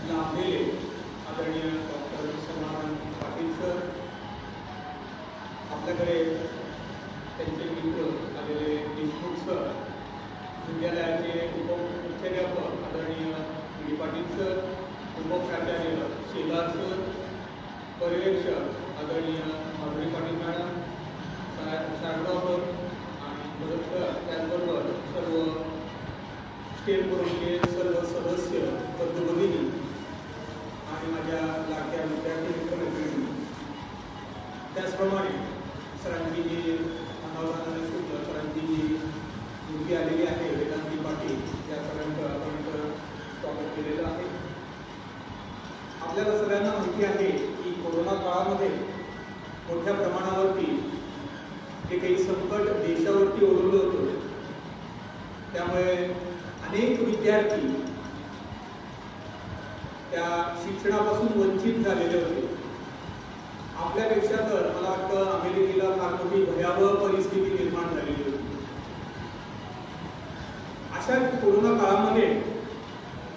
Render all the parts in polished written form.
लाभलेले आदरणीय डॉक्टर समाधान पाटील सर, आपल्याकडे त्यांचे मित्र आलेले देशमुख सर, विद्यालयाचे उपमुख्याध्यापक आदरणीय डी पाटील सर, उपप्राचार्य शेलार सर, पर्यवेक्षक आदरणीय माधुरी पाटील मॅडम, शारदावर आणि त्याचबरोबर सर्व स्टेट बोर्डचे सर्व सदस्य, पदभगिनी आणि माझ्या लाडक्या विद्यार्थी मित्रमैत्रिणी, त्याचप्रमाणे सरांची जी अनावरण शुक्ल सरांची जी मुलगी आलेली आहे वेदांती पाटील, त्या सरांचं आपण स्वागत केलेलं आहे. आपल्याला सगळ्यांना माहिती आहे की कोरोना काळामध्ये मोठ्या प्रमाणावरती जे काही संकट देशावरती ओढवलं होतं, त्यामुळे अनेक विद्यार्थी त्या शिक्षणापासून वंचित झालेले होते. आपल्यापेक्षा तर मला वाटतं अमेरिकेला फार मोठी भयावह परिस्थिती निर्माण झालेली होती. अशा कोरोना काळामध्ये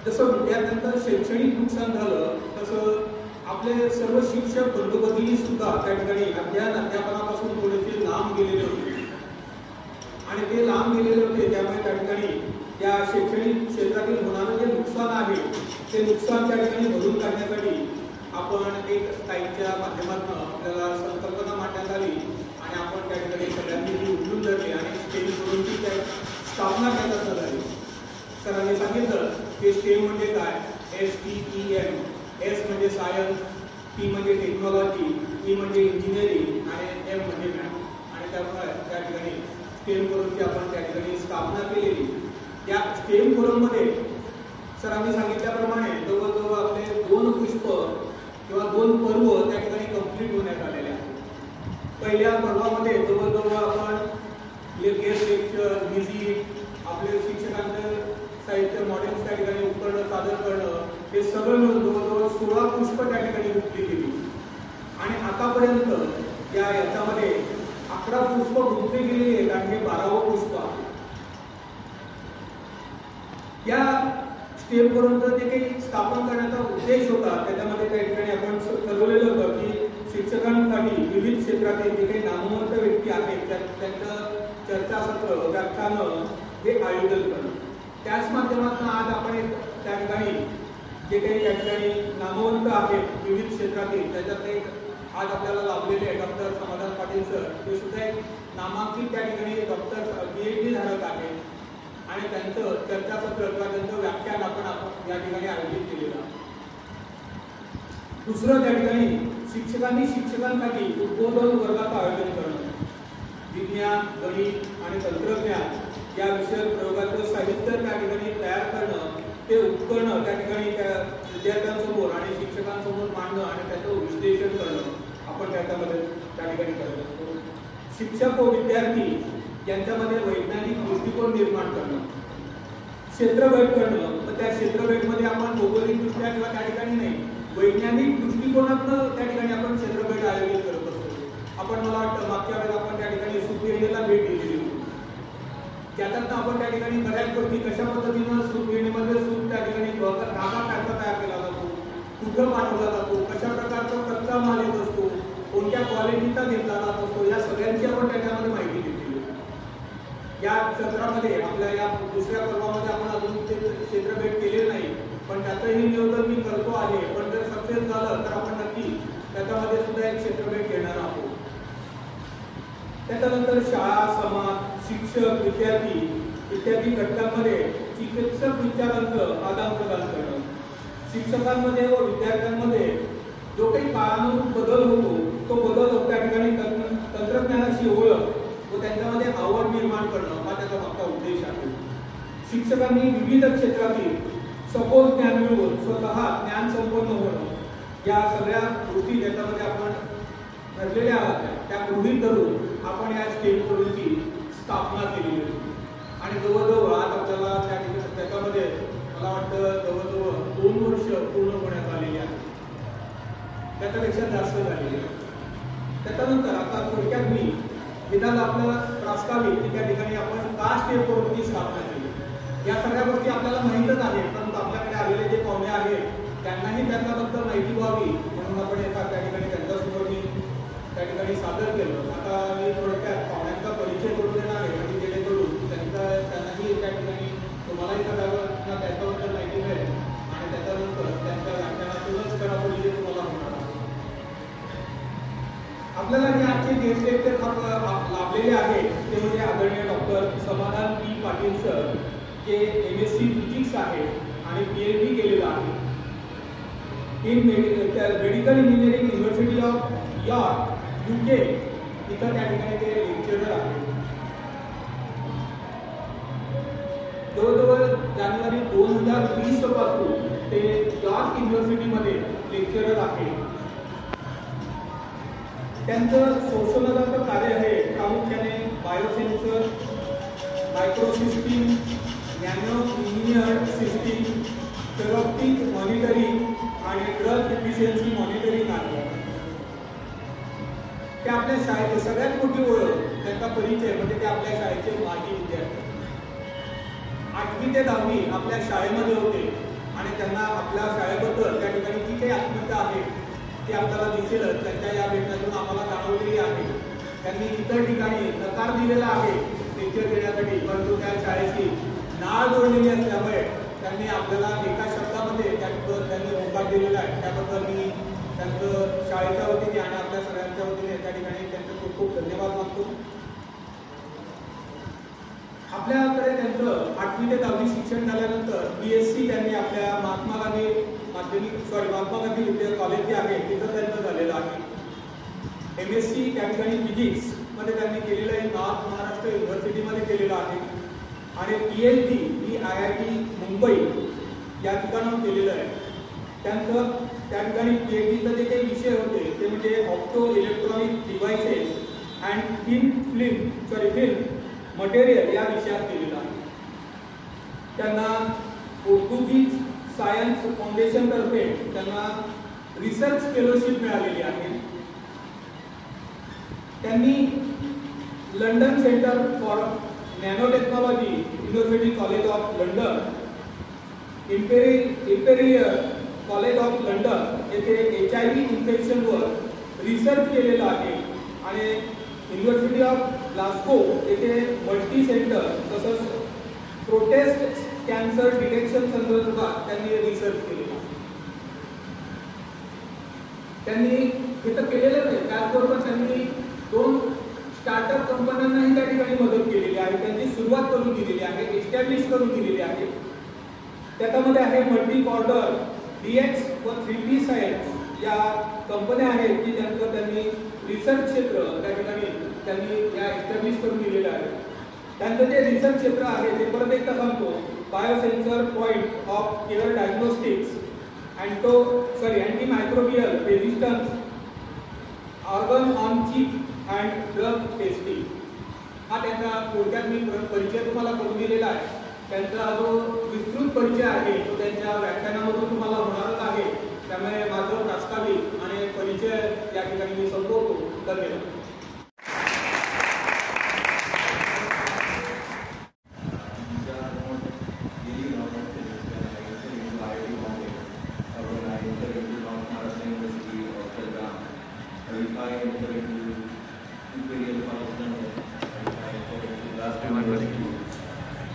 जसं विद्यार्थ्यांचं शैक्षणिक नुकसान झालं, तसं आपले सर्व शिक्षक बंधू भगिनी सुद्धा त्या ठिकाणी अध्यापनापासून थोडेसे लांब गेलेले होते आणि ते लांब गेलेले होते. त्यामुळे त्या ठिकाणी या शैक्षणिक क्षेत्रातील होणारं जे नुकसान आहे ते नुकसान त्या ठिकाणी भरून काढण्यासाठी आपण एक ताईंच्या माध्यमातून आपल्याला संकल्पना मांडण्यात आली आणि आपण त्या ठिकाणी सगळ्यांनी उचलून धरली आणि स्टेम करूनची त्या स्थापना करण्यात आली. सरांनी सांगितलं की स्टेम म्हणजे काय, STEM, S म्हणजे सायन्स, T म्हणजे टेक्नॉलॉजी, E म्हणजे इंजिनिअरिंग आणि M म्हणजे मॅथ. आणि त्यामुळे त्या ठिकाणी स्टेम फोरमची आपण त्या ठिकाणी स्थापना केलेली. या स्टेम फोरममध्ये सरांनी सांगितल्याप्रमाणे जवळजवळ आपले 2 पुष्प किंवा 2 पर्व त्या ठिकाणी कंप्लीट होण्यात आलेले आहेत. पहिल्या पर्वामध्ये जवळजवळ आपण गेस्ट लेक्चर, व्हिजिट, आपले शिक्षकांचं साहित्य, मॉडेल्स त्या ठिकाणी उपकरणं सादर करणं, हे सगळं मिळून जवळजवळ 16 पुष्प त्या ठिकाणी गुंतली गेली. आणि आतापर्यंत याच्यामध्ये 11 पुष्प गुंतले गेलेली आहेत आणि हे 12वं पुष्प आहे. या स्टेपपर्यंत जे काही स्थापन करण्याचा उद्देश होता, त्याच्यामध्ये त्या ठिकाणी आपण ठरवलेलं होतं की शिक्षकांसाठी विविध क्षेत्रातील जे काही नामवंत व्यक्ती आहेत त्यांचं चर्चासत्र, व्याख्यानं हे आयोजन करणं. त्याच माध्यमातून आज आपण त्या ठिकाणी जे काही त्या ठिकाणी नामवंत आहेत विविध क्षेत्रातील, त्याच्यात एक आज आपल्याला लाभलेले डॉक्टर समाधान पाटील सर, ते सुद्धा एक नामांकित त्या ठिकाणी डॉक्टर PhD धारक आहेत आणि त्यांचं चर्चासत्र किंवा त्यांचं व्याख्यान आपण या ठिकाणी आयोजित केलेलं आहे. दुसरं त्या ठिकाणी शिक्षकांनी शिक्षकांसाठी उद्बोधन वर्गाचं आयोजन करणं. विज्ञान, गणित आणि तंत्रज्ञान या विषयक प्रयोगाचं साहित्य त्या ठिकाणी तयार करणं, ते उपकरणं त्या ठिकाणी त्या विद्यार्थ्यांसमोर आणि शिक्षकांसमोर मांडणं आणि त्याचं विश्लेषण करणं आपण त्याच्यामध्ये त्या ठिकाणी करत असतो. शिक्षक व विद्यार्थी यांच्यामध्ये वैज्ञानिक दृष्टिकोन निर्माण करणं, क्षेत्रभेट करणं. तर त्या क्षेत्रभेटमध्ये आपण भौगोलिकदृष्ट्या किंवा त्या ठिकाणी नाही, वैज्ञानिक दृष्टिकोनातनं त्या ठिकाणी आपण क्षेत्रभेट आयोजित करत असतो. आपण मला वाटतं मागच्या वेळेला आपण त्या ठिकाणी सुखगिरणीला भेट दिलेली होती. त्याच्यातनं आपण त्या ठिकाणी बऱ्याच गोष्टी कशा पद्धतीनं सुखगिरणीमध्ये सूप त्या ठिकाणी धागा टाका तयार केला जातो, कुठं पाठवला जातो, कशा प्रकारचा कच्चा माल येत असतो, कोणत्या क्वालिटीचा घेतला जात असतो, या सगळ्यांची आपण त्याच्यामध्ये माहिती घेतली. या सत्रामध्ये आपल्या या दुसऱ्या पर्वामध्ये आपण अजून क्षेत्रभेट केलेली नाही, पण त्याचंही नियोजन मी करतो आहे. पण जर सक्सेस झालं तर आपण नक्की त्याच्यामध्ये सुद्धा एक क्षेत्रभेट घेणार आहोत. त्याच्यानंतर शाळा, समाज, शिक्षक, विद्यार्थी इत्यादी घटकांमध्ये चिकित्सक विचारांचं आदान प्रदान करणं. शिक्षकांमध्ये व विद्यार्थ्यांमध्ये जो काही काळानुरूप बदल होतो, तो बदल त्या ठिकाणी तंत्रज्ञानाची ओळख व त्यांच्यामध्ये आवड निर्माण करणं हा त्याचा मागचा उद्देश आहे. शिक्षकांनी विविध क्षेत्रातील सखोल ज्ञान मिळवून स्वतः ज्ञान संपन्न होणं, या सगळ्या गोष्टी ज्याच्यामध्ये आपण ठरलेल्या आहात त्या गृहीत धरून आपण या स्टेम फोरमची स्थापना केलेली होती. आणि जवळजवळ आज आपल्याला त्याच्यामध्ये मला वाटतं जवळजवळ 2 वर्ष पूर्ण होण्यात आलेली आहे, त्याच्यापेक्षा जास्त झालेली आहे. त्याच्यानंतर आता थोडक्यात मी विधान आपल्याला प्रास्ताविक की त्या ठिकाणी आपण का स्टेम फोरमची स्थापना केली, या सगळ्या गोष्टी आपल्याला माहीतच आहेत. परंतु आपल्याकडे आलेले जे पाहुणे आहेत त्यांनाही त्याच्याबद्दल माहिती व्हावी म्हणून आपण त्या ठिकाणी त्यांच्यासमोर मी त्या ठिकाणी सादर केलं. आता मी थोडक्यात पाहुण्यांचा परिचय करून देणार आहे आणि जेणेकरून त्यांनाही त्या ठिकाणी तुम्हालाही त्याच्याबद्दल माहिती मिळेल आणि त्याच्यानंतर त्यांच्या व्याख्यानातूनच घडामोडी तुम्हाला होणार आहे. आपल्याला जे आजचे गेस्ट लेक्चर लाभलेले आहे ते म्हणजे आदरणीय डॉक्टर समाधान पी पाटील सर, जे MSc फिजिक्स आहे आणि PhD केलेलं आहे in medical engineering university of York UK इथं त्या ठिकाणी ते लेक्चरर आहे. जवळजवळ जानेवारी 2020 पासून ते यॉर्क युनिव्हर्सिटीमध्ये लेक्चरर आहे. त्यांचं संशोधनाचं कार्य आहे प्रामुख्याने biosensor, microsystem, nano engineered system, therapeutic monitoring आणि ड्रग इफिशियन्सी मॉनिटरिंग आहे. ते आपल्या शाळेचे सगळ्यात मोठी ओळख, त्यांचा परिचय म्हणजे ते आपल्या शाळेचे माजी विद्यार्थी. 8वी ते 10वी आपल्या शाळेमध्ये होते आणि त्यांना आपल्या शाळेबद्दल त्या ठिकाणी जी काही आत्मीयता आहे ती आपल्याला दिसेलच. त्यांच्या या भेटण्यातून आम्हाला जाणवलेली आहे. त्यांनी इतर ठिकाणी नकार दिलेला आहे लेक्चर देण्यासाठी, परंतु त्या शाळेची नाळ जोडलेली असल्यामुळे त्यांनी आपल्याला एका शब्दामध्ये त्यांनी होकार दिलेला आहे. त्याबद्दल मी त्यांचं शाळेच्या वतीने आणि आपल्या सगळ्यांच्या वतीने त्या ठिकाणी त्यांचे खूप खूप धन्यवाद मानतो. आपल्याकडे त्यांचं 8वी ते 10वी शिक्षण झाल्यानंतर BSc त्यांनी आपल्या महात्मा गांधी विद्या कॉलेज जे आहे तिथं त्यांचं झालेलं आहे. MSc त्या ठिकाणी फिजिक्स मध्ये त्यांनी केलेलं आहे, नॉर्थ महाराष्ट्र युनिव्हर्सिटीमध्ये केलेलं आहे आणि PhD ही IIT मुंबई या ठिकाणाहून केलेलं आहे. त्यांचं त्या ठिकाणी PhDचे जे काही विषय होते ते म्हणजे opto electronic devices and film material या विषयात केलेलं आहे. त्यांना पोर्तुगीज सायन्स फाउंडेशन तर्फे त्यांना रिसर्च फेलोशिप मिळालेली आहे. त्यांनी London centre for nano technology, university college of London, imperial college of London येथे HIV इन्फेक्शनवर रिसर्च केलेला आहे आणि युनिव्हर्सिटी ऑफ ग्लासगो येथे मल्टी सेंटर तसंच प्रोटेस्ट कॅन्सर डिटेक्शन संदर्भात त्यांनी रिसर्च केलेला. त्यांनी इथं केलेलं नाही, त्याचबरोबर त्यांनी 2 स्टार्टअप कंपन्यांनाही त्या ठिकाणी मदत केलेली आहे. त्यांची सुरुवात करून दिलेली आहे, एस्टॅब्लिश करून दिलेली आहे. त्याच्यामध्ये आहे मल्टी कॉर्डर, DX व 3P सायन्स या कंपन्या आहेत की ज्यांचं त्यांनी रिसर्च क्षेत्र त्या ठिकाणी त्यांनी या एस्टॅब्लिश करून दिलेलं आहे. त्यांचं जे रिसर्च क्षेत्र आहे ते परत एकदा सांगतो, biosensor point of care diagnostics, anti microbial resistance, organ on chip and drug testing. हा त्यांचा थोडक्यात मी परिचय तुम्हाला करून दिलेला आहे. त्यांचा जो विस्तृत परिचय आहे तो त्यांच्या व्याख्यानामधून तुम्हाला होणारच आहे. त्यामुळे माझं प्रास्ताविक आणि परिचय या ठिकाणी मी संपवतो. धन्यवाद.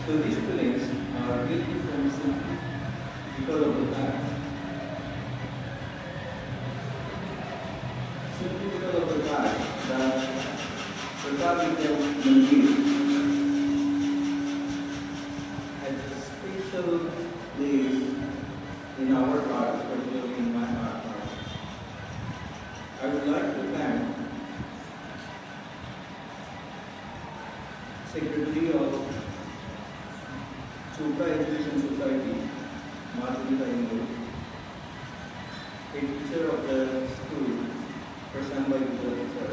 So these fillings are really from simply because of the fact. Simply because of the fact that the Caribbean Maldives has a special place in our heart, particularly in my heart. I would like to thank Secretary of Chopra Education Society, Madhuri Taimur, a teacher of the school, Prashant Bhai Gujrati sir,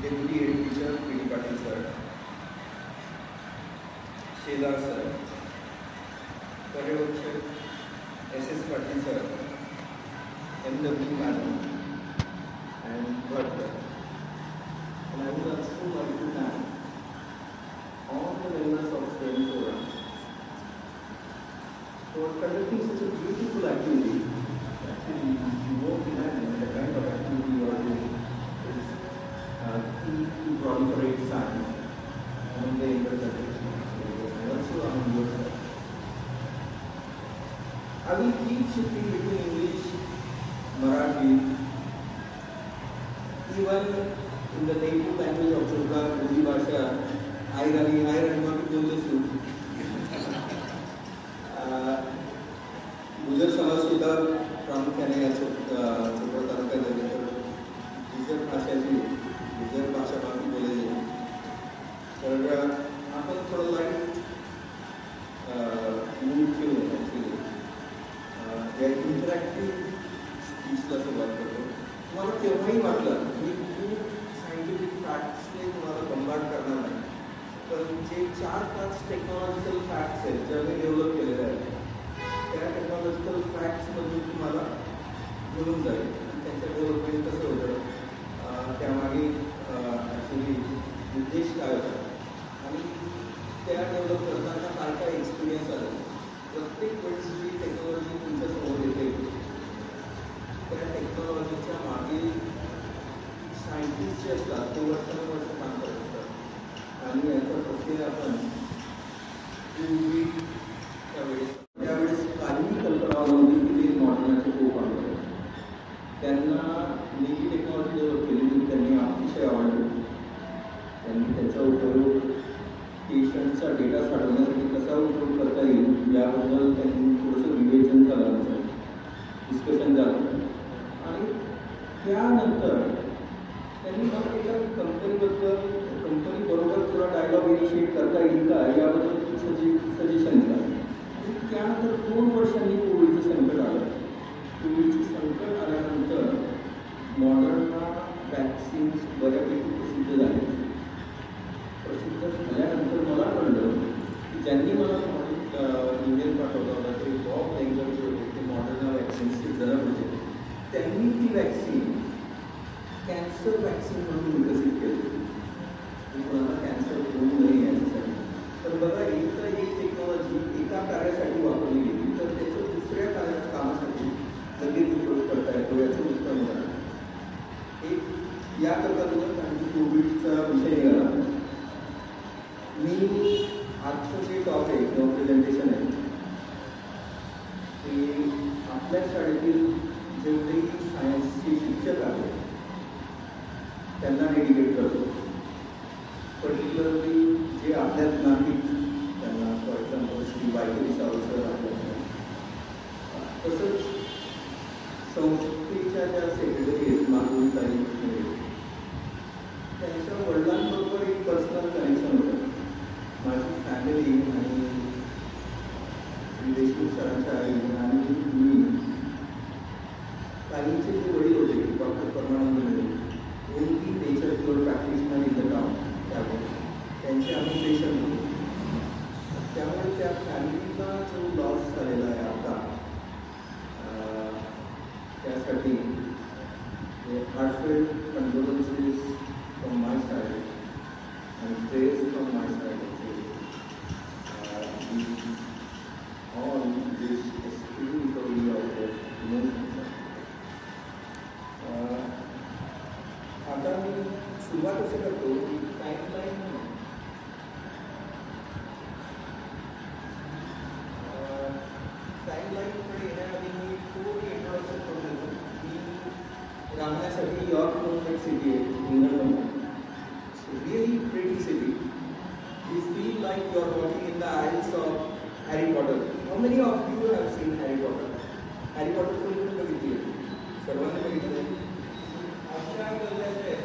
Deputy Head Teacher, P.D. Patil sir, Sheila sir, Paryavakshak, S.S. Patil sir, M.W. Madam, and Bhatt sir. And I would also like to thank all the members of STEM Forum for conducting such a beautiful time among the younger generation. And also among yourself. I will keep shifting between English, Marathi, even in the native language of Chokra, Guji Bhasha, Airani Maki Bollesu. गुजर समाज सुद्धा प्रामुख्याने या चोपडा तालुक्यात गुजर भाषेची गुजर भाषा बाकी बोलली तर आपण थोडं लाईट मूड ठेवून ॲक्च्युली या इंटरॅक्टिव्ह स्पीचला सुरुवात करतो. तुम्हाला केव्हाही वाटलं मी खूप सायंटिफिक फॅक्ट्सने तुम्हाला बंबार्ड करणार नाही, पण जे 4-5 टेक्नॉलॉजिकल फॅक्ट्स आहेत ज्या मी डेव्हलप केलेल्या आहेत त्या टेक्नॉलॉजिकल फॅक्ट्समधून तुम्हाला मिळून जाईल. त्यांच्या डेव्हलपमेंट कसं होतं, त्यामागे ॲक्च्युली उद्देश काय होता आणि त्या डेव्हलप करताना काय काय एक्सपिरियन्स आला. प्रत्येक वेळेस जी टेक्नॉलॉजी तुमच्यासमोर येते त्या टेक्नॉलॉजीच्या मागे सायंटिस्ट जे असतात ते वर्षानुवर्ष काम करत असतात आणि याचा प्रक्रिया आपण पूर्वी त्यावेळेस काहीही कल्पना नव्हती की ते मॉडर्नाचे खूप आवडतात. त्यांना मी जी टेक्नॉलॉजी डेव्हलप केली त्यांनी अतिशय आवडली. त्यांनी त्याचा उपयोग पेशंटचा डेटा साठवण्यासाठी कसा उपयोग करता येईल याबद्दल त्यांनी थोडंसं विवेचन झालं, आमचं डिस्कशन झालं आणि त्यानंतर त्यांनी मला एका कंपनीबरोबर थोडा डायलॉग इनिशिएट करता येईल का याबद्दल सजेशन दिलं. त्यानंतर 2 वर्षांनी कोविडचं संकट आलं. कोविडचं संकट आल्यानंतर मॉडर्नना वॅक्सिन्स बऱ्यापैकी प्रसिद्ध झाले. प्रसिद्ध झाल्यानंतर मला कळलं की ज्यांनी मला ईमेल पाठवला होता ते बॉब लेंगर जे होते ते मॉडर्ना वॅक्सिन्सचे जनक होते. त्यांनी ती वॅक्सिन कॅन्सर वॅक्सिन म्हणून विकसित केली. कोणाला कॅन्सर होऊ नये याच्यासाठी. तर बघा एक टेक्नॉलॉजी एका कार्यासाठी वापरली गेली तर त्याचं दुसऱ्या कामासाठी लगेच उपयोग करता येतो याचं उत्तम उदाहरण. एक याकरता तुला काही कोविडचा विषय निघाला. मी आजचं जे टॉक आहे किंवा प्रेझेंटेशन आहे ते आपल्या शाळेतील जेवढेही सायन्सचे शिक्षक आहेत त्यांना डेडिकेट करतो. पर्टिक्युलरली जे आपल्या नागरिक त्यांना फॉर एक्झाम्पल श्री वायकरी सावरकर आपल्या, तसंच संस्थेच्या ज्या सेक्रेटरी आहेत माधुरीताई त्यांच्या वडिलांबरोबर एक पर्सनल कनेक्शन होतं. माझी फॅमिली आणि श्री देशमुख सरांच्या आई आणि मी काहींचे जे वडील होते doctor Paramanand Mehre only nature cure practitioner in the town त्यामुळे त्यांचे आम्ही पेशंट होतो. त्यामुळे त्या फॅमिलीला जो लॉस झालेला आहे आता त्यासाठी heartfelt condolences from my side and prayers from my side on this extreme recovery of emotions. आता मी सुरुवात असं करतो की टाईमलाईन टाईमलाईनकडे येण्याआधी मी थोडी इंट्रोडक्शन करून देतो. मी राहण्यासाठी यॉर्क म्हणून एक सिटी आहे इंग्लंडमध्ये. Really pretty city. You feel like you are walking in the aisles of Harry Potter. How many of you have seen Harry Potter? Harry Potter कोणी कोणी बघितली आहे? सर्वांनी बघितलं आहे. अशा गल्ल्याचे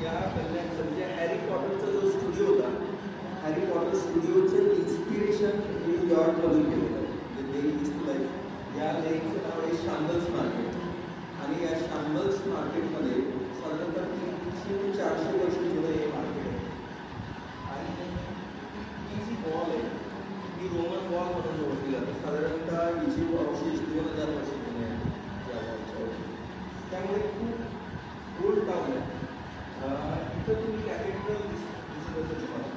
या गल्ल्यांचं म्हणजे हॅरी पॉटरचा जो स्टुडिओ होता, हॅरी पॉटर स्टुडिओचं इन्स्पिरेशन न्यूयॉर्कमधून केलेलं आहे. म्हणजे दे इज टू लाईफ या लेकचं नाव आहे शांगल्स मार्केट आणि या शांगल्स मार्केटमध्ये साधारणतः 300 ते 400 वर्ष जुनं हे मार्केट आहे. आणि ही जी वॉल आहे ही रोमन वॉल म्हणून ओळखली जाते. साधारणतः हिची अवशेष 2000 वर्ष जुने आहे या वॉलच्या. त्यामुळे खूप ओल्ड टाऊन आहे. इथं तुम्ही कॅथेड्रल दिसत असेल तुम्हाला.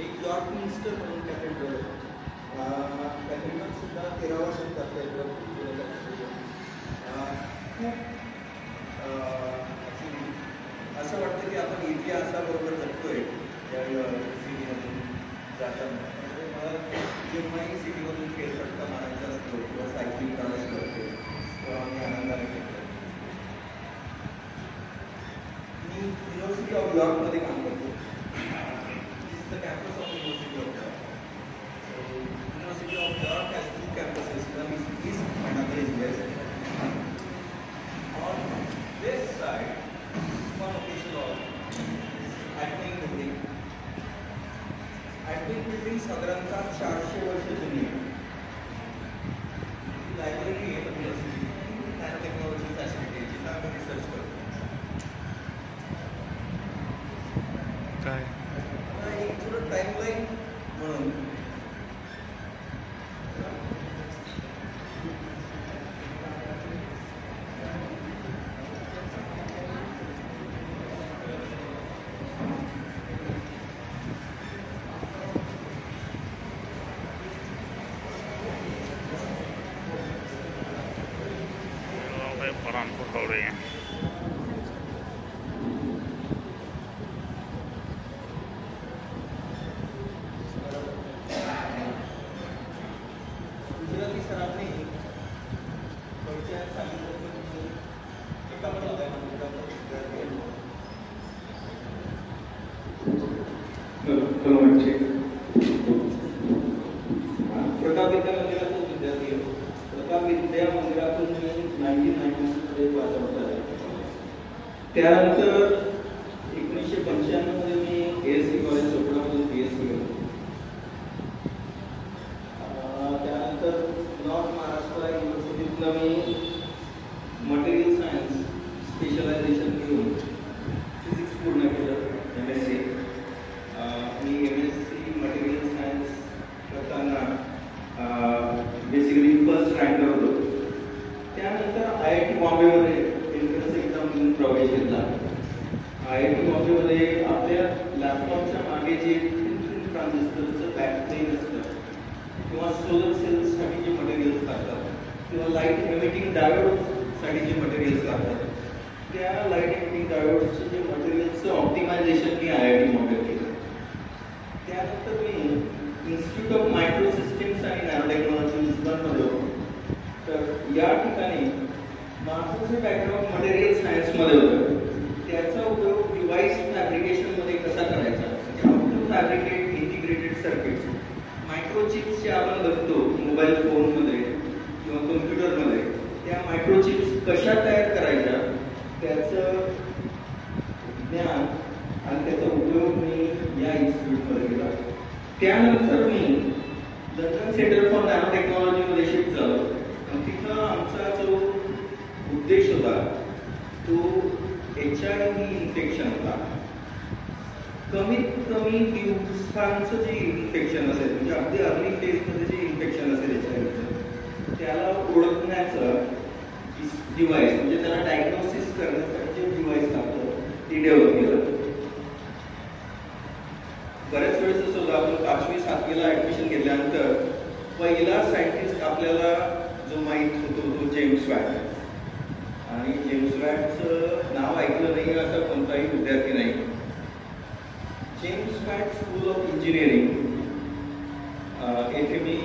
एक यॉर्क मिन्स्टर म्हणून कॅथेड्रल आहे. कॅथेड्रल सुद्धा 13व्या शतकातलं आहे. खूप असं वाटतं की आपण इतिहासाबरोबर जगतोय त्या सिटीमधून जाताना. मला जेव्हाही सिटीमधून फेरफटका मारायचा असतो किंवा सायकलिंग करायची असते तेव्हा मी आनंदाने घेतो. मी युनिव्हर्सिटी ऑफ यॉर्कमध्ये काम करतो. This the campus of University of York. University of York has two campuses, one is east and another is west. On this side, one official hall is admin building. Admin building साधारणतः 400 वर्ष जुनी आहे. Library आहे university, nano technology facility जिथं आपण research करतो. काय एक थोडं टाईमलाईन म्हणून Orang Korea. गुजराती सरांनी थोडक्यात सांगितलं की एका प्रताप विद्या मंदिरातून विद्यार्थी आहे. प्रताप विद्या मंदिरातून मी 1990 मध्ये पास आउट झाले. त्यानंतर 1995 मध्ये मी ASC कॉलेज चोपडामधून BSc केलं. त्यानंतर नॉर्थ महाराष्ट्र युनिव्हर्सिटीतनं मी मटेरियल सायन्स स्पेशलायझेशन घेऊन फिजिक्स पूर्ण केलं MSc. मी MSc मटेरियल सायन्स करताना बेसिकली फर्स्ट रँकर होतो. त्यानंतर IIT बॉम्बेमध्ये एंट्रन्स एक्झाम देऊन प्रवेश घेतला. IIT बॉम्बेमध्ये आपल्या लॅपटॉपच्या मागे जे ट्रान्झिस्टरचं बॅकप्लेन असतं किंवा सोलर सेल्ससाठी जे मटेरियल्स लागतात किंवा लाईट एमिटिंग डायोड्ससाठी जे मटेरियल्स लागतात त्या लाईट एमिटिंग डायोड्सचे जे मटेरियल्सचं ऑप्टिमायझेशन मी IIT बॉम्बेत केलं. त्यानंतर मी इन्स्टिट्यूट ऑफ मायक्रो सिस्टीम्स आणि नॅनो टेक्नॉलॉजी लिस्बनमध्ये होतो. तर या ठिकाणी माझं जे बॅकग्राऊंड मटेरियल सायन्समध्ये होतं त्याचा उपयोग डिव्हाइस फॅब्रिकेशनमध्ये कसा करायचा, म्हणजे how to fabricate integrated circuits. Microchips जे आपण बघतो मोबाईल फोनमध्ये किंवा कम्प्युटरमध्ये, त्या मायक्रोचिप्स कशा तयार करायच्या त्याचं ज्ञान आणि त्याचा उपयोग मी या इन्स्टिट्यूटमध्ये केला. त्यानंतर मी लंडन सेंटर फॉर नॅनो टेक्नॉलॉजीमध्ये शिफ्ट झालो. तिथं आमचा जो उद्देश होता तो HIV इन्फेक्शन होता. कमीत कमी दिवसांचं जे इन्फेक्शन असेल, म्हणजे अगदी अर्ली फेजमध्ये जे इन्फेक्शन असेल HIV त्याला ओळखण्याचं डिव्हाइस, म्हणजे त्याला डायग्नोसिस करण्यासाठी जे डिव्हाइस लागतं ते डेव्हलप केलं. बऱ्याच वेळेस असं होतं, आपण 5वी 7वीला ऍडमिशन घेतल्यानंतर पहिला सायंटिस्ट आपल्याला जो माहीत होतो तो जेम्स वॅट. आणि जेम्स वॅटचं नाव ऐकलं नाही असा कोणताही विद्यार्थी नाही. James watt school of engineering येथे मी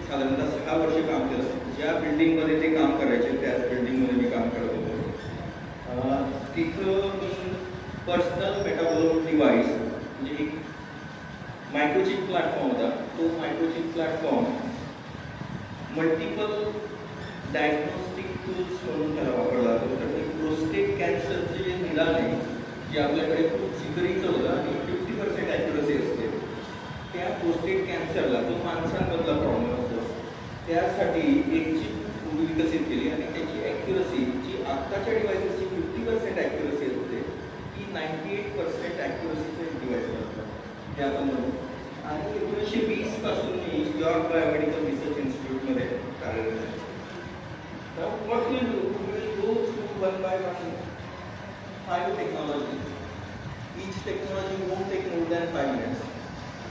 साधारणतः 6 वर्ष काम केलं. ज्या बिल्डिंगमध्ये ते काम करायचे त्याच बिल्डिंगमध्ये मी काम करत होतो. तिथं मी पर्सनल मेटाबॉलिक डिव्हाइस, म्हणजे एक मायक्रोचिप प्लॅटफॉर्म होता. तो microchip platform multiple diagnostic tools म्हणून त्याला वापरला जातो. तर ते प्रोस्टेट कॅन्सरचे जे निदान आहे, जे आपल्याकडे खूप जिगरीचं होतं आणि 50% ॲक्युरसी असते, त्या प्रोस्टेट कॅन्सरला जो माणसांमधला प्रॉब्लेम असतो त्यासाठी एक चिप विकसित केली आणि त्याची ॲक्युरसी जी आत्ताच्या डिव्हाइसेसची 50% ॲक्युरसी असते ती 98% ॲक्युरसीचं डिव्हाइस असतं ते आपण म्हणू. आणि 1920 पासून मी यॉर्क बायोमेडिकल रिसर्च इन्स्टिट्यूटमध्ये कार्यरत आहे. Now what we will go through one by one 5 technologies. Each technology won't take more than 5 minutes.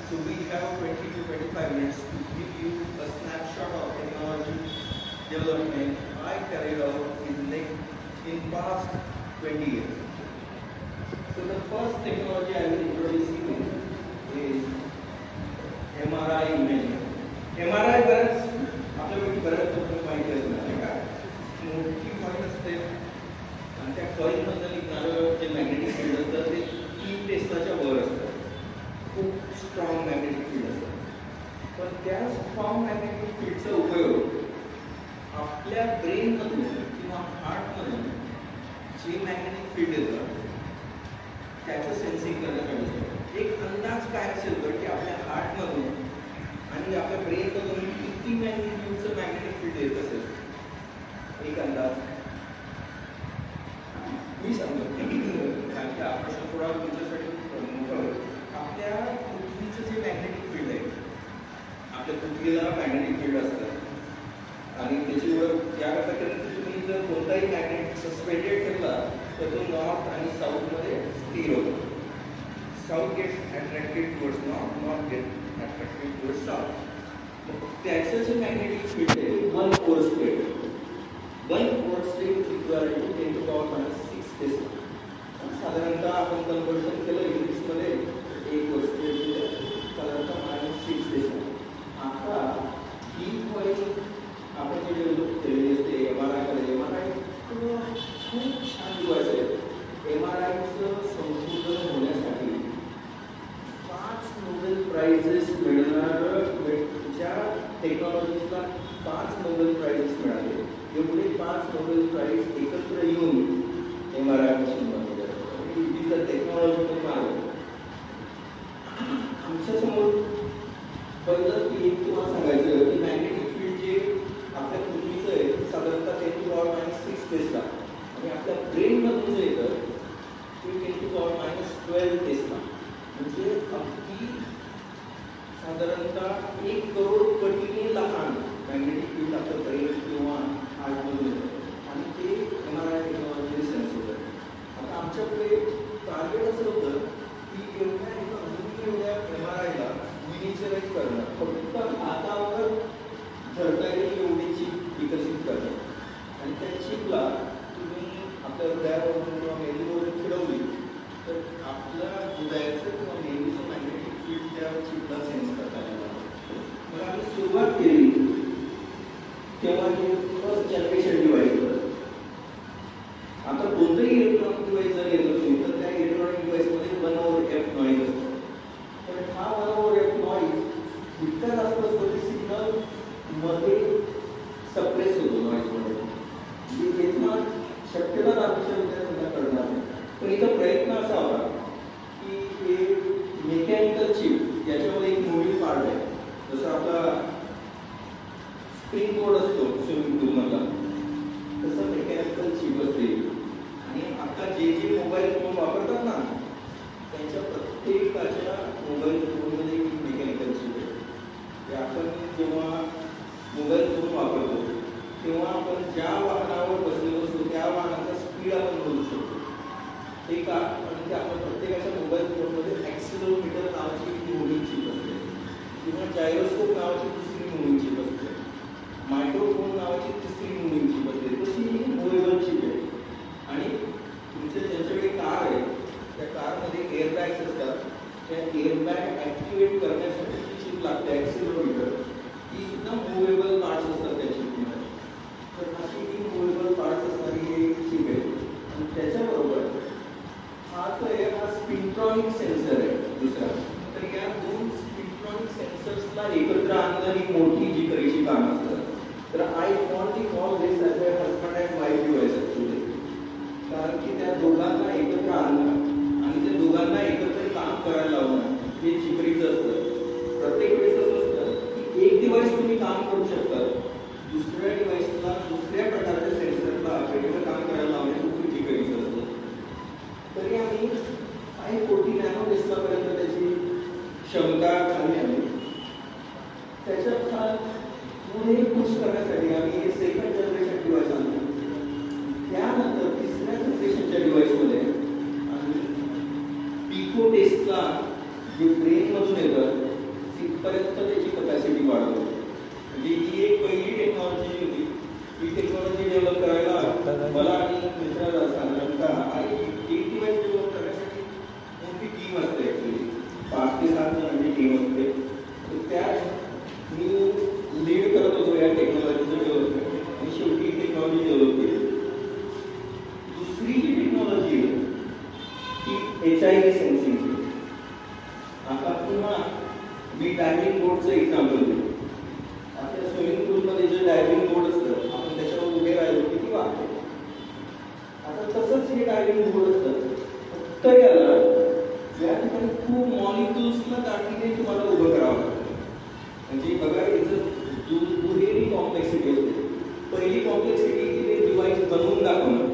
So we have 20 to 25 minutes to give you a snapshot of technology development I carried out in past 20 years. So the first technology I will introduce you is MRI imaging. MRI बऱ्याच आपल्यापैकी बऱ्याच लोकांना माहिती असणार नाही का? मोठी coin असते आणि त्या कॉइनमधनं निघणारं जे मॅग्नेटिक फील्ड असतं ते 3 टेस्लाच्या वर असतं. खूप स्ट्रॉंग मॅग्नेटिक फील्ड असतं. पण त्या स्ट्रॉंग मॅग्नेटिक फील्डचा उपयोग आपल्या ब्रेनमधून किंवा हार्टमधून जे मॅग्नेटिक फील्ड येतं त्याचं सेन्सिंग करण्यासाठी असतं. एक अंदाज काय असेल तर की आपल्या हार्टमधून आणि आपल्या ब्रेनमधून किती मॅग्नेट्यूडचं मॅग्नेटिक फील्ड येत असेल एक अंदाज मी सांगतो. कारण की आपण थोडा तुमच्यासाठी मोठं होईल. आपल्या पृथ्वीचं जे मॅग्नेटिक फील्ड आहे आपल्या पृथ्वीला मॅग्नेटिक फील्ड असतं आणि त्याच्यावर या प्रकारे तुम्ही जर कोणताही मॅग्नेट सस्पेंडेड ठेवला तर तो नॉर्थ आणि साऊथमध्ये स्थिर होतो. South gets attracted towards north, north get attracted towards south. त्याचं जे मॅग्नेटिक फील्ड आहे 1 oersted. 1 oersted is equal to 10 to the power -6 tesla. साधारणतः आपण कन्वर्शन केलं इंग्लिशमध्ये 1 ओर स्टेट साधारणतः -6 टेस्ला. आता ही कॉइन आपण जे डेव्हलप केलेली असते MRI खूप छान डिव्हाइस आहे. MRIचं संशोधन होण्यासाठी 5 नोबेल प्राइजेस मिळणारं ज्या टेक्नॉलॉजीजला 5 नोबेल प्राइजेस मिळाले. एवढे 5 नोबेल प्राइज एकत्र येऊन MRI मशीन बनवले जातात. इट इज अ टेक्नॉलॉजिकल मार्ग. आमच्यासमोर पहिलं की एक तुम्हाला सांगायचं की मॅग्नेटिक फील्ड जे आपल्या पृथ्वीचं आहे साधारणतः 10 to the power -6 टेस्ला आणि आपल्या ब्रेनमधून जे येतं ते 10 to the power -12 टेस्ला. म्हणजे अगदी साधारणतः 1 करोड पटीने लहान मॅग्नेटिक फील्ड आपलं ब्रेन किंवा हार्टमधून येतं आणि ते MRI टेक्नॉलॉजी सेन्स होतं. आता आमच्याकडे टार्गेट असं होतं की एवढ्या MRIला मिनिचराईज करणं, फक्त हातावर धरता येईल एवढी चिप विकसित करणं आणि त्या चिपला तुम्ही आपल्या हृदयावरून किंवा मेंदूवरून फिरवली तर आपल्या हृदयाचं किंवा मेंदूचं मॅग्नेटिक फील्ड त्या चिपला सेन्स करता येईल. मग आम्ही सुरुवात केली तेव्हा हे फर्स्ट जनरेशन डिव्हाइस होतं. आता कोणतंही इलेक्ट्रॉनिक डिव्हाइस जर येतो तुम्ही तर त्या इलेक्ट्रॉनिक डिव्हाइसमध्ये 1/f नॉईज असतो. तर हा 1/f नॉईज इतका जास्त असतो की सिग्नल मध्ये सप्रेस होतो नॉईजमध्ये. म्हणजे इथं शक्यता दाखवण्याचा करणार नाही. पण इथं प्रयत्न असा होता की हे मेकॅनिकल चिप याच्यामध्ये एक मूव्हिंग पार्ट आहे. जसं आपला स्प्रिंग बोर्ड असतो स्विमिंग पूलमधला तसं मेकॅनिकल चिप असते. आणि आता जे जे मोबाईल फोन वापरतात ना त्यांच्या प्रत्येकाच्या मोबाईल फोनमध्ये एक मेकॅनिकल चिप आहे. ते आपण जेव्हा मोबाईल फोन वापरतो तेव्हा आपण ज्या वाहनावर बसलेलो असतो त्या वाहनाचा स्पीड आपण बोलू शकतो. ते का? कारण की आपण प्रत्येकाच्या मोबाईल फोनमध्ये ॲक्सिलोमीटर नावाची एक मूव्हिंग चिप असते किंवा जायरोस्कोप नावाची दुसरी मूव्हिंग चिप असते. मायक्रोफोन नावाची तिसरी मूव्हिंग चिप असते. तशी ही मूव्हेबल चिप आहे. आणि तुमच्या ज्यांच्याकडे कार आहे त्या कारमध्ये एअरबॅग्स असतात. त्या एअरबॅग ॲक्टिवेट करण्यासाठी जी चिप लागते ॲक्सिलोमीटर ती सुद्धा मूव्हेबल पार्ट्स असतात त्या चिपमध्ये. तर अशी ही मूव्हेबल पार्ट्स असणारी एक चिप आहे. आणि त्याच्याबरोबर हा जो आहे हा स्पिंट्रॉनिक सेन्सर आहे दुसरा. तर या 2 स्पिंट्रॉनिक सेन्सर्सला एकत्र आणणं ही मोठी जी करीची कामं असतात. तर I want to call this as a husband and wife device actually. कारण की त्या दोघांना एकत्र आणणं आणि त्या दोघांना एकत्र काम करायला लावणं हे जिगरीचं असतं. प्रत्येक वेळेस असं असतं की एक डिव्हाइस तुम्ही काम करू शकता, दुसऱ्या डिव्हाइसला दुसऱ्या प्रकारच्या सेन्सरला वेगळं काम करायला लावणे खूप जिगरीचं असतं. तरी आम्ही 540 नॅनो टेस्लापर्यंत त्याची क्षमता खाली आली. त्याच्यात पुढे पुश करण्यासाठी आम्ही हे सेकंड जनरेशन डिव्हाइस आणलं. त्यानंतर तिसऱ्या जनरेशनच्या डिव्हाइसमध्ये आम्ही पिको टेस्ला जे ब्रेनमधून येतं तिथपर्यंत त्याची कपॅसिटी वाढवतो. म्हणजे ही एक पहिली टेक्नॉलॉजी होती. ही टेक्नॉलॉजी डेव्हलप करायला मला आणि मित्राला साधारणतः आणि एक डिव्हाइस डेव्हलप करण्यासाठी आणि सेन्सिंगची. आता पुन्हा मी डायव्हिंग बोर्डचं एक्झाम्पल देतो. आता स्विमिंग पूलमध्ये जे डायव्हिंग बोर्ड असतं आपण त्याच्यावर उभे राहिलो किती वाटते. आता तसंच हे डायव्हिंग बोर्ड असतं, फक्त याला या ठिकाणी खूप मॉलिक्युल्सला दाटीने तुम्हाला उभं करावं लागतं. म्हणजे बघा याचं दुहेरी कॉम्प्लेक्सिटी असते. पहिली कॉम्प्लेक्सिटी की ते डिव्हाइस बनवून दाखवणं.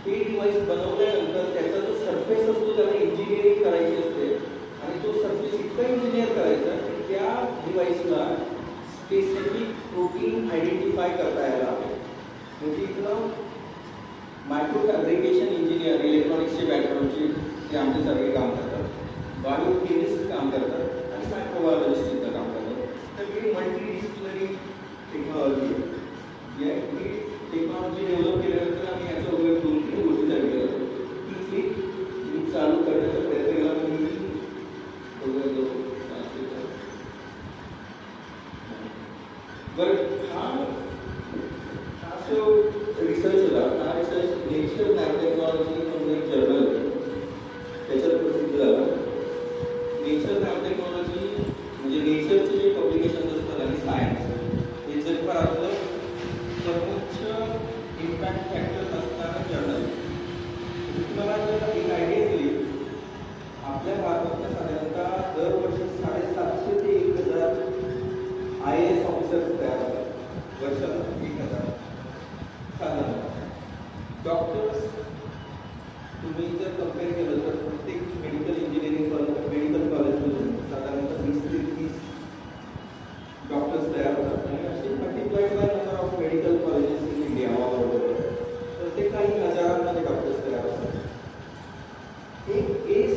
ते डिव्हाइस बनवल्यानंतर त्याचा जो सरफेस असतो त्याला इंजिनिअरिंग करायची असते आणि तो सरफेस इतका इंजिनिअर करायचा की त्या डिव्हाइसला स्पेसिफिक प्रोटीन आयडेंटिफाय करता यायला हवे. म्हणजे इथलं मायक्रो फॅब्रिकेशन इंजिनियर इलेक्ट्रॉनिक्सचे बॅकग्राऊंडचे ते आमच्यासारखे काम करतात, बायो केमिस्ट काम करतात आणि मायक्रोबायोलॉजिस्ट सुद्धा काम करतात. तर ही मल्टी डिसिप्लिनरी टेक्नॉलॉजी या टेक्नॉलॉजी डेव्हलप केल्यानंतर आम्ही याचा उपयोग 2-3 गोष्टीसाठी केला. मी चालू करण्याचा प्रयत्न केला पण मी बरं हा जो रिसर्च होता हा रिसर्च नेचर नॅनोटेक्नॉलॉजी म्हणून एक जर्नल त्याच्यात प्रसिद्ध झाला. नेचर नॅनोटेक्नॉलॉजी म्हणजे नेचरचे जे पब्लिकेशन असतात आणि सायन्स हे जगभरातलं सर्वोच्च इम्पॅक्ट फॅक्टर असणारा जर्नल. तुम्हाला जर एक आयडिया दिली, आपल्या भारतातल्या साधारणतः दरवर्षी 750 ते 1000 IAS ऑफिसर्स तयार होतात. वर्षाला 1000 साधारण. डॉक्टर्स तुम्ही जर कम्पेअर केलं तर प्रत्येक मेडिकल इंजिनिअरिंग मेडिकल कॉलेजमधून साधारणतः 20 ते 30 डॉक्टर्स तयार होतात आणि असे multiplied by number of medical colleges in India all over. तर ते काही हजारांमध्ये डॉक्टर्स तयार होतात. एक केस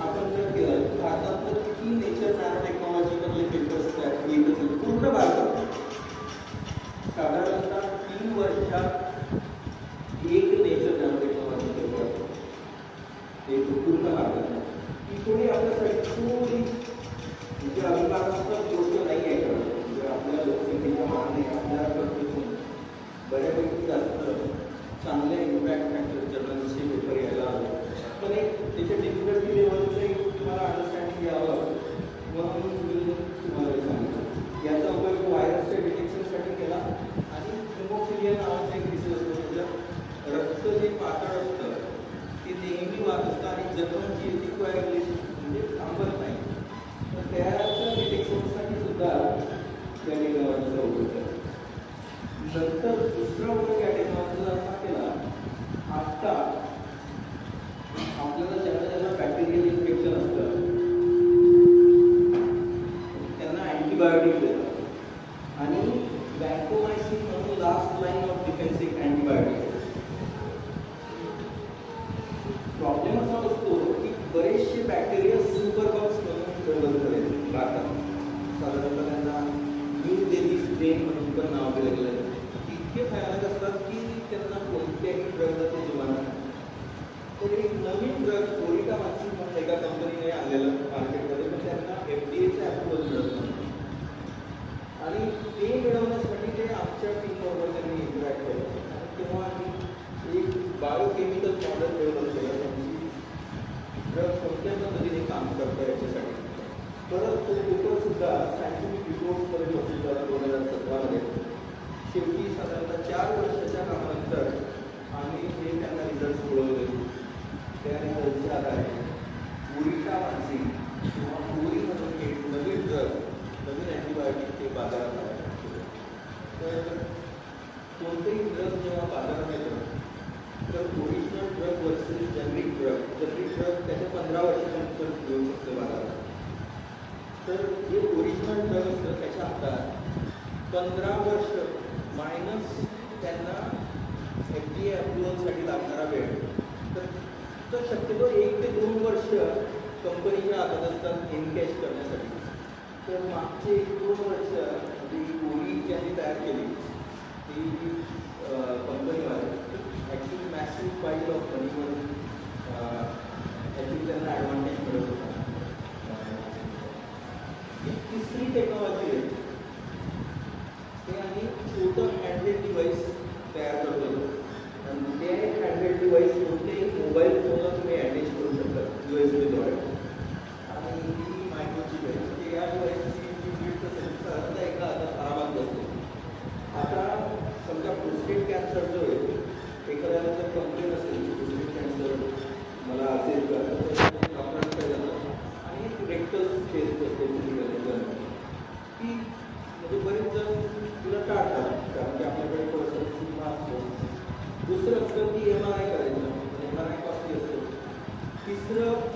आपण जर केलं तर भारतातलं किती नेचर नॅनो टेक्नॉलॉजीमधले पेपर्स तयार येत पूर्ण भारतात साधारणतः 3 वर्षात एक नेचर नॅनो टेक्नॉलॉजी पेपर हे पूर्ण भारतात. ही थोडी आपल्यासाठी थोडी म्हणजे अभिमानास्पद गोष्ट नाही आहे का. म्हणजे आपल्या लोकसंख्येच्या मानाने आपल्या प्रत्येक बऱ्यापैकी जास्त चांगले इम्पॅक्ट फॅक्टर जर्नल्सचे पेपर यायला हवे. पण एक त्याच्या डिफिकल्टी लेवलचं एक तुम्हाला अंडरस्टँडिंग यावं म्हणून मी तुम्हाला सांगितलं. याचा उपयोग व्हायरसच्या डिटेक्शनसाठी केला आणि हिमोफिलिया नावाचा एक डिसीज असतो. त्याच्यात रक्त जे पातळ असतं ते नेहमी वाहत असतं आणि जखम जी ती कोॲग्युलेशन म्हणजे थांबत नाही. तर त्याच्या डिटेक्शनसाठी सुद्धा त्या टेक्नॉलॉजीचा उपयोग केला. नंतर दुसरा उपयोग या टेक्नॉलॉजीचा असा केला, आता आपल्याला ज्यांना बॅक्टेरियल इन्फेक्शन असतं त्यांना अँटीबायोटिक देतात आणि वॅन्कोमायसिन म्हणून last line of defensive antibiotic. Problem असा असतो की बरेचसे बॅक्टेरिया सुपरबग्स म्हणून डेव्हलप झाले भारतात. साधारणतः त्यांना न्यू दिल्ली स्ट्रेन म्हणून पण नाव दिलं गेलं आहे. इतके भयानक असतात की त्यांना कोणत्याही ड्रगचा ते जुमाना नाही. तर एक नवीन ड्रग फ्लोरिडामायसिन म्हणून एका कंपनीने आणलेलं मार्केटमध्ये, पण त्यांना FDA अप्रुव्हल मिळत नाही आणि ते मिळवण्यासाठी ते आमच्या टीमबरोबर त्यांनी इंटरॅक्ट केलं आणि तेव्हा आम्ही एक बायोकेमिकल मॉडेल डेव्हलप केलं त्यांची ड्रग कोणत्या पद्धतीने काम करतं याच्यासाठी. परत तो पेपरसुद्धा सायंटिफिक रिपोर्ट्समध्ये प्रसिद्ध झाला 2017 मध्ये. शेवटी साधारणतः 4 वर्षाच्या कामानंतर आम्ही हे त्यांना रिझल्ट मिळवले. त्या रिझल्टच्या आधारे फ्लोरिडामायसिन किंवा फ्लोरी म्हणून एक नवीन ड्रग नवीन अँटीबायोटिक ते बाजारात आले. तर कोणतेही ड्रग जेव्हा बाजारात येतं तर original drug versus generic drug त्याच्या 15 वर्षानंतर येऊ शकते बाजारात. तर जे ओरिजिनल ड्रग असतं त्याच्या हातात 15 वर्ष मायनस त्यांना FDA अप्रुव्हलसाठी लागणारा वेळ. तर शक्यतो 1 ते 2 वर्ष कंपनीच्या हातात असतात एनकॅश करण्यासाठी. तर मागचे 1-2 वर्ष जी गोळी ज्यांनी तयार केली ती कंपनीवाले ॲक्च्युली मॅसिव्ह पाईल ऑफ मनीवर ॲक्च्युली त्यांना ॲडव्हान्टेज मिळत होता. ही तिसरी टेक्नॉलॉजी आहे ते आम्ही छोटं हँडहेल्ड डिव्हाइस तयार करतो आणि ते हँडहेल्ड डिव्हाइस कोणतेही मोबाईल फोनला तुम्ही अटॅच करू शकता.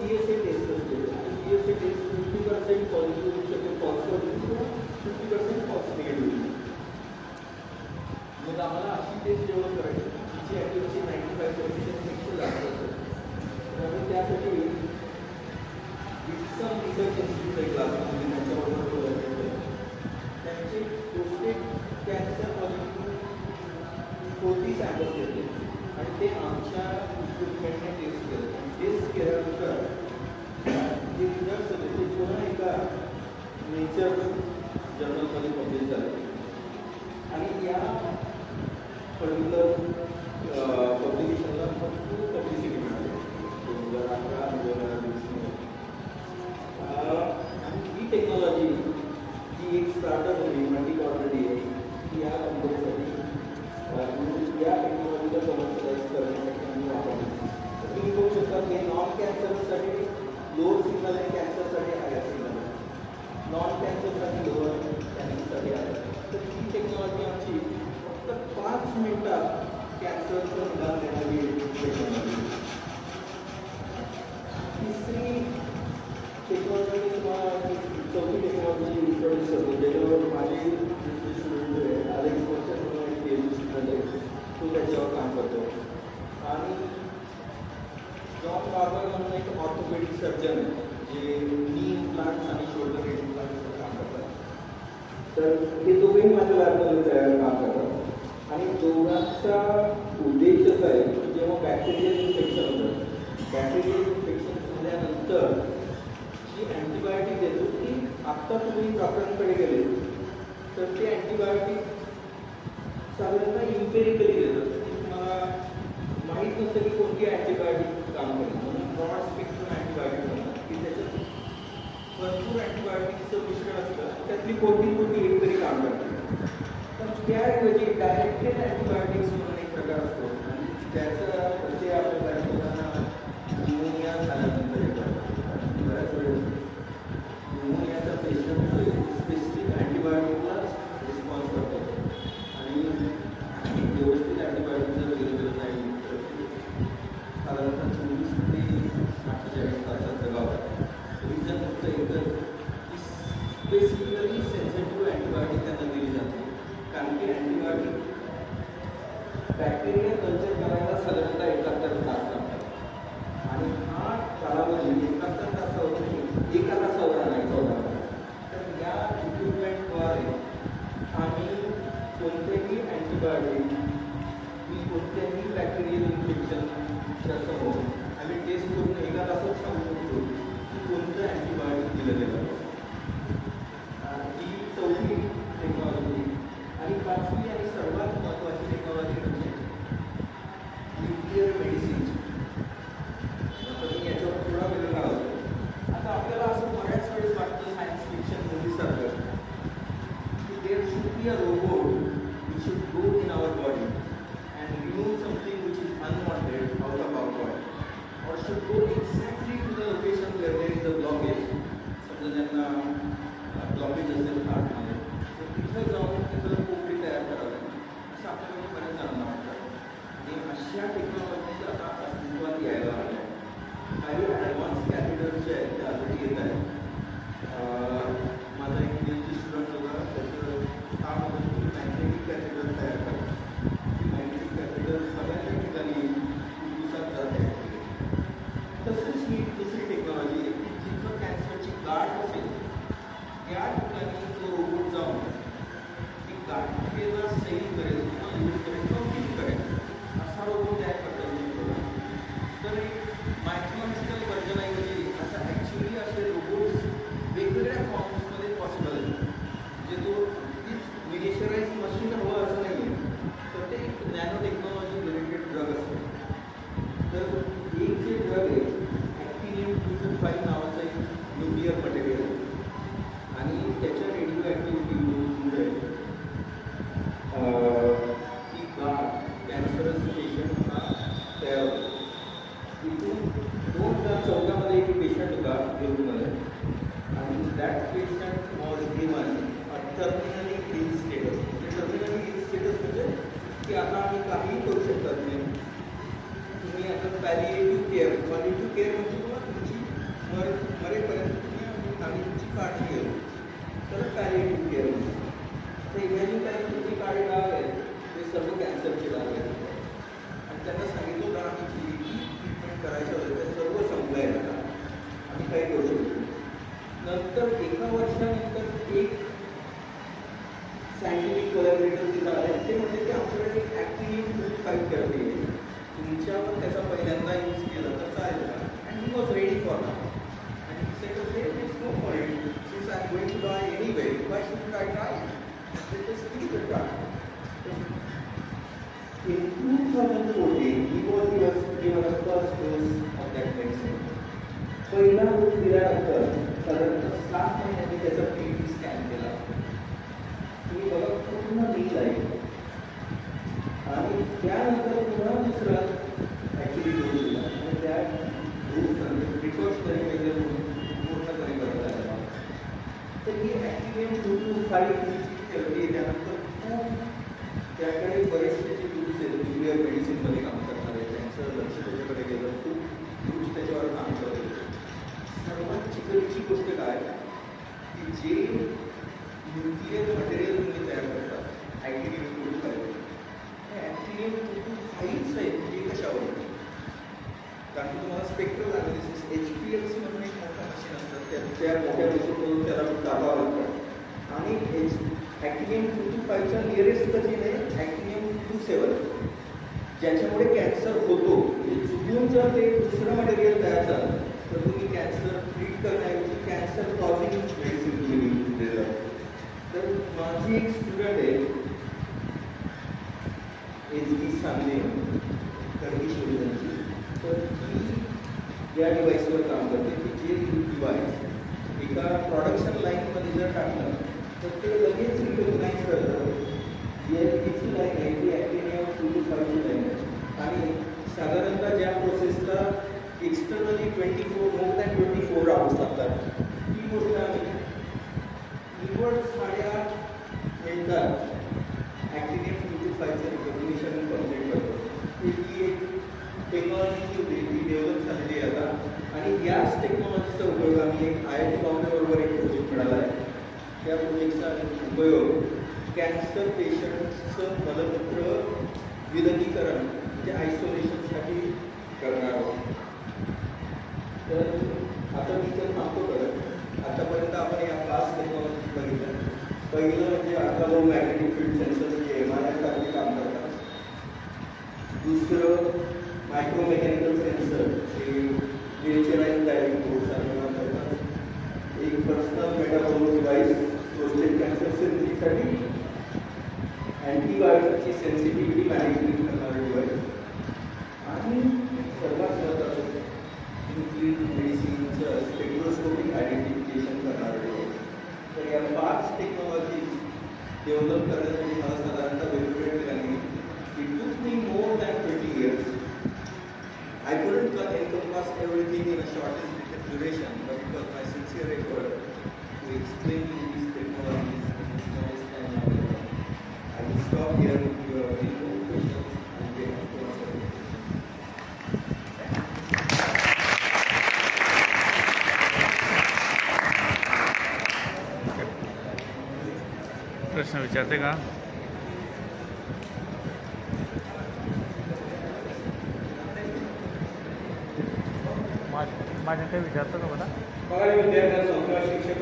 GSA टेस्ट असते आणि GSA टेस्ट 50% पॉझिटिव्ह होऊ शकते, फॉल्स पॉझिटिव्ह किंवा 50% फॉल्स निगेटिव्ह. मग आम्हाला अशी टेस्ट जेव्हा करायची तिची ॲक्युरसी 95% जास्त असते. त्यामुळे त्यासाठी विल्सन रिसर्च इन्स्टिट्यूट आहे क्लासमध्ये, त्यांच्याबरोबर बोलायचं. त्यांचे प्रोस्टेट कॅन्सर पॉझिटिव्ह 40 सॅम्पल्स घेतले आणि ते आमच्या इक्विपमेंटने टेस्ट केलं. टेस्ट केल्यानंतर जे रिझल्ट्स होते ते पुन्हा एका नेचर जर्नलमध्ये पब्लिश झाले आणि या पर्टिक्युलर पब्लिकेशनला भरपूर पब्लिसिटी मिळाली 2011-2020. आणि ही टेक्नॉलॉजी जी एक स्टार्टअप होती मल्टीकॉर्नर DNA ती या कंपनीसाठी या टेक्नॉलॉजीला कमर्शियलाइज करण्यासाठी आम्ही वापरली. तर तुम्ही बघू शकता हे नॉन कॅन्सरसाठी लोअर सिग्नल आणि कॅन्सरसाठी हायर सिग्नल, नॉन कॅन्सरसाठी लोअर, कॅन्सरसाठी हायर. तर ही टेक्नॉलॉजी आमची फक्त 5 मिनिटात कॅन्सरचं निदान देणारी टेक्नॉलॉजी. तिसरी टेक्नॉलॉजी तुम्हाला चौथी टेक्नॉलॉजी इंट्रोड्यूस करतो ज्याच्यावर माझे स्टुडंट आहे अलेक्स वर्षन म्हणून एक PhD स्टुडंट आहे, तो त्याच्यावर काम करतो. आणि जॉन बार्बर म्हणून एक ऑर्थोपेडिक सर्जन आहे जे नी इम्प्लांट्स आणि शोल्डर इम्प्लांट्सवर काम करतात. तर हे दोघेही माझ्या लॅबमध्ये काम करतात आणि दोघांचा उद्देश असा आहे की जेव्हा बॅक्टेरियल इन्फेक्शन होतं, बॅक्टेरियल इन्फेक्शन झाल्यानंतर जी अँटीबायोटिक देतो ती आत्ता तुम्ही डॉक्टरांकडे गेले तर ते अँटीबायोटिक साधारणतः इम्पेरिकली देतात. तुम्हाला माहीत नसतं की कोणती अँटीबायोटिक काम करेल, म्हणून ब्रॉड स्पेक्ट्रम अँटीबायोटिक म्हणतात की त्याच्यात भरपूर अँटीबायोटिकचं मिश्रण असतं, त्यातली कोणती एक तरी काम करते. पण त्याऐवजी डायरेक्टेड अँटीबायोटिक्स म्हणून एक प्रकार असतो आणि त्याचं ते आपल्या न्यूमोनिया झाल्यानंतर बऱ्याच वेळेस न्यूमोनियाचा पेशंट स्पेसिफिक अँटीबायोटिकला रिस्पॉन्स करतो आणि व्यवस्थित अँटीबायोटिक जर दिलं नाही तर साधारणतः 24 ते 48 तासात जगावं. रिझन फक्त एकच की स्पेसिफिकली सेन्सिटिव्ह अँटीबायोटिक त्यांना दिली जाते, कारण की अँटीबायोटिक बॅक्टेरिया कल्चर करायला साधारणतः 71 तास लागतात आणि हा कालावधी 71 तासावर नाही, 1 तासावर आणायचा होता. तर या इक्विपमेंटद्वारे आम्ही कोणतेही अँटीबायोटिक मी कोणत्याही बॅक्टेरियल इन्फेक्शनच्या समोर आम्ही टेस्ट करून 1 तासात सांगू शकतो की कोणतं अँटीबायोटिक दिलं गेलं. ही चौथी टेक्नॉलॉजी. आणि 5वी आणि सर्वात महत्त्वाची टेक्नॉलॉजी म्हणजे न्यूक्लिअर मेडिसिन. आता मी याच्यावर थोडा वेळ लावतो. आता आपल्याला असं बऱ्याच वेळेस वाटतं सायन्स फिक्शन मूवीसारखं की there should be a robot which should go in our body and remove something which is unwanted out of our body or should go exactly to the location where there is a blockage. समजा त्यांना blockage असेल हार्टमध्ये तर तिथं जाऊन तिथं कोपरी तयार करावी असं आपल्याला बऱ्याच जणांना वाटतं. आणि अशा टेक्नॉलॉजी आता अस्तित्वात यायला लागल्या. काही ॲडव्हान्स कॅथेटर्स जे आहेत ते ऑलरेडी येत आहेत. माझा एक PhD स्टुडंट होता, त्याचं काम होतं की मॅग्नेटिक कॅथेटर तयार करायचं. ती मॅग्नेटिक कॅथेटर सगळ्या ठिकाणी दिवसात जात आहे. तसंच ही दुसरी टेक्नॉलॉजी आहे की जिथं कॅन्सरची गाठ असेल त्या ठिकाणी तो रोबोट जाऊन ती गाठेला सैल करेल किंवा यूज करेल किंवा क्लीन करेल असा रोबोट तयार करता येईल. तर एक मायथॉलॉजिकल व्हर्जनऐवजी असं ॲक्च्युली असे रोबोट्स वेगवेगळ्या फॉर्म्समध्ये पॉसिबल आहेत. म्हणजे तो अगदीच मिनिचराइज मशीन हवं असं नाही आहे, तर ते एक नॅनो टेक्नॉलॉजी रिलेटेड ड्रग असतो. तर एक जे ड्रग आहे ॲक्टिनियम-225 नावाचं एक न्यूक्लिअर मटेरियल आहे आणि त्याच्या रेडिओ ॲक्टिव्हिटीमुळे ती गाठ कॅन्सरस पेशंट हा तयार होतो. इथून 2014मध्ये एक पेशंट होता न्यूयॉर्कमध्ये आणि that patient was given a terminally ill status. म्हणजे टर्मिनली इल स्टेटस म्हणजे की आता आम्ही काहीही करू शकत नाही. तुम्ही आता पॅलिएटिव्ह केअर म्हणजे तुम्हाला तुमची काळजी घेऊ तर पॅलिएटिव्ह केअर म्हणतो. तर इमॅजिन करा तुमची काळी डाग आहे ते सर्व कॅन्सरची डाग आहे आणि त्यांना सांगितलं होतं आम्ही जी ट्रीटमेंट करायचं होतं ते सर्व संपलं आहे का आम्ही काही करू शकतो. नंतर 1 वर्षानंतर एक सायंटिफिक कोलॅबोरेटर तिथं आले ते म्हणजे की आमच्याकडे एक ॲक्टिव्ह फाईट करते तुमच्यावर त्याचा पहिल्यांदा यूज केला तर चालेल का and he was ready for that and he said okay it's no point since I am going to die anyway why should I try it is give the try. In 2014 he was given a first dose of that vaccine. पहिला dose दिल्यानंतर साधारणतः 7 महिन्यांनी त्याचा PET scan केला. तुम्ही बघा पूर्ण नील आहे आणि त्यानंतर पुन्हा दुसरा ॲक्च्युली डोस दिला आणि त्या डोस नंतर प्रिकॉशनरी मेजर पूर्णपणे करता आला. तर ही ॲक्टिव्हिटी 225 थेरपी त्यानंतर खूप त्याकडे बरेचसे जे ग्रुप्स आहेत न्यूक्लिअर मेडिसिनमध्ये काम करणारे त्यांचं लक्ष त्याच्याकडे गेलं खूप ग्रुप्स त्याच्यावर काम करत होते. सर्वात चिकरीची गोष्ट काय की जे न्यूक्लिअर मटेरियल तुम्ही तयार करतात ॲक्टिव्हिटी 225 हे ॲक्टिव्हिटी 225 आहे ते कशावर कारण की तुम्हाला स्पेक्ट्रल ॲनालिसिस HPLC म्हणून एक मोठा मशीन असतात त्या मोठ्या मशीनमधून त्याला टाकावं लागतं आणि ॲक्टिव्हिटी 225च्या नियरेस्ट कधीन आहे ॲक्टिव्हिटी 27 ज्याच्यामुळे कॅन्सर होतो. चुकून जर ते दुसरं मटेरियल तयार झालं तर तुम्ही कॅन्सर ट्रीट करण्याऐवजी कॅन्सर कॉझिंग मेडिसिन तुम्ही दिलं. तर माझी एक स्टुडंट आहे SD सांगणे कर्वी शोधण्याची तर ती या डिव्हाइसवर काम करते की जे डिव्हाइस एका प्रोडक्शन लाईनमध्ये जर टाकलं तर ते लगेच रिकॉग्नाइज करतं किती लाईन आहे ती ॲक्टिव्हिटी 225 लाईन आहे आणि साधारणतः ज्या प्रोसेसला एक्सटर्नली 24 आवर्स लागतात ती गोष्ट आम्ही निवड 8.5 मिनिटात ॲक्टिव्हिटी 225चं रिकॉग्निशन कम्प्लीट करतो. ही एक टेक्नॉलॉजी ती डेव्हलप झालेली आहे आता आणि याच टेक्नॉलॉजीचा उपयोग आम्ही एक IIT बॉम्बेबरोबर एक प्रोजेक्ट मिळाला आहे. त्या प्रोजेक्टचा उपयोग कॅन्सर पेशंट्सचं मलमूत्र विलगीकरण म्हणजे आयसोलेशनसाठी करणार आहोत. तर आता मी तर थांबतो करत आतापर्यंत आपण या 5 टेक्नॉलॉजी बघितल्या. पहिलं म्हणजे अल्ट्रा मॅग्नेटिक फील्ड सेन्सर जे MRI सारखे काम करतात. दुसरं मायक्रो मेकॅनिकल सेन्सर जे नेचराईज डायरेक्ट बोर्डसारखे काम करतात. एक personal metabolic device prostate cancer सेन्सिंगसाठी अँटीबायोटिकची सेन्सिटिव्हिटी मॅनेजमेंट करणारं डिव्हाइस आणि सर्वात महत्त्वाचं न्यूक्लिअर मेडिसिनचं स्पेक्ट्रोस्कोपिक आयडेंटिफिकेशन करणारं डिव्हाइस. तर या 5 टेक्नॉलॉजीज डेव्हलप करण्यासाठी मला साधारणतः वेगवेगळ्या ठिकाणी it took me more than 20 years. I couldn't encompass everything in a short duration, but it was my sincere effort to explain you these technologies in the smallest time available. I will stop here if you have any more questions and we have to answer them. प्रश्न विचारते का? माझ्या काही विचारतो का मला? बघा विद्यार्थ्यांना शिक्षक